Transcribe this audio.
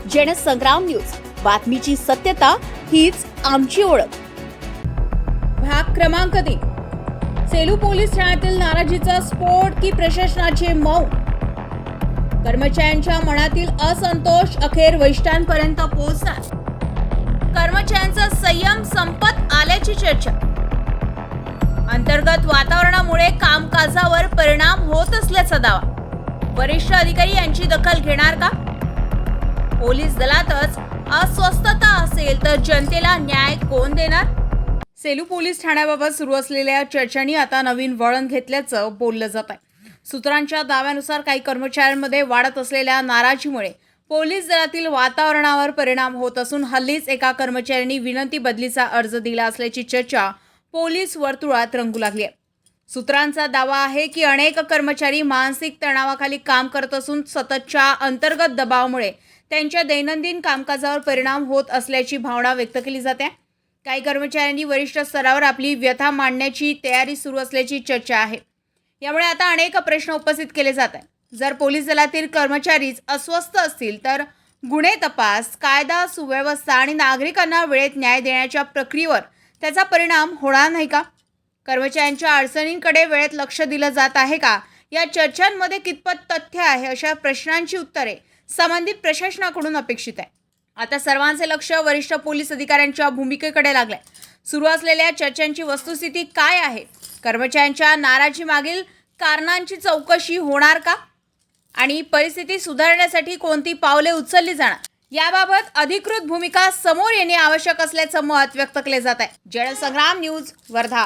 Jansangram news, बातमीची सत्यता हीच आमची ओळख। भाग क्रमांक 3। सेलू पोलीस ठाण्यातील नाराजीचा स्फोट की प्रशासनाचे मौन? कर्मचाऱ्यांच्या मनातील असंतोष अखेर वरिष्ठांपर्यंत पोहोचणार। कर्मचाऱ्यांचा संयम संपत आल्याची चर्चा। अंतर्गत वातावरणामुळे कामकाजावर परिणाम होत असल्याचा दावा। वरिष्ठ अधिकारी यांची दखल घेणार का? पोलीस दलातच अस्वस्थता असेल तर जनतेला न्याय कोण देणार? सेलू पोलीस ठाण्याबाबत सुरू असलेल्या चर्चांनी आता नवीन वळण घेतल्याचं बोललं जात आहे। सूत्रांच्या दाव्यानुसार काही कर्मचाऱ्यांमध्ये वाढत असलेल्या नाराजीमुळे पोलीस दलातील वातावरणावर परिणाम होत असून हल्लीच एका कर्मचाऱ्यांनी विनंती बदलीचा अर्ज दिला असल्याची चर्चा पोलीस वर्तुळात रंगू लागली आहे। सूत्रांचा दावा आहे की अनेक कर्मचारी मानसिक तणावाखाली काम करत असून सततच्या अंतर्गत दबावामुळे त्यांच्या दैनंदिन कामकाजावर परिणाम होत असल्याची भावना व्यक्त केली जाते। काही कर्मचाऱ्यांनी वरिष्ठ स्तरावर आपली व्यथा मांडण्याची तयारी सुरू असल्याची चर्चा आहे। यामुळे आता अनेक प्रश्न उपस्थित केले जात आहेत। जर पोलीस दलातील कर्मचारीच अस्वस्थ असतील तर गुन्हे तपास, कायदा सुव्यवस्था आणि नागरिकांना वेळेत न्याय देण्याच्या प्रक्रियेवर त्याचा परिणाम होणार नाही का? कर्मचाऱ्यांच्या अडचणींकडे वेळेत लक्ष दिलं जात आहे का? या चर्चांमध्ये कितपत तथ्य आहे अशा प्रश्नांची उत्तरे संबंधित प्रशासनाकडून अपेक्षित आहे। आता सर्वांचे लक्ष वरिष्ठ पोलीस अधिकाऱ्यांच्या भूमिकेकडे लागले। सुरू असलेल्या चर्चांची वस्तुस्थिती काय आहे? कर्मचाऱ्यांच्या नाराजी मागील कारणांची चौकशी होणार का? आणि परिस्थिती सुधारण्यासाठी कोणती पावले उचलली जाणार? याबाबत अधिकृत भूमिका समोर येणे आवश्यक असल्याचं मत व्यक्त केले जात आहे। जनसंग्राम न्यूज, वर्धा।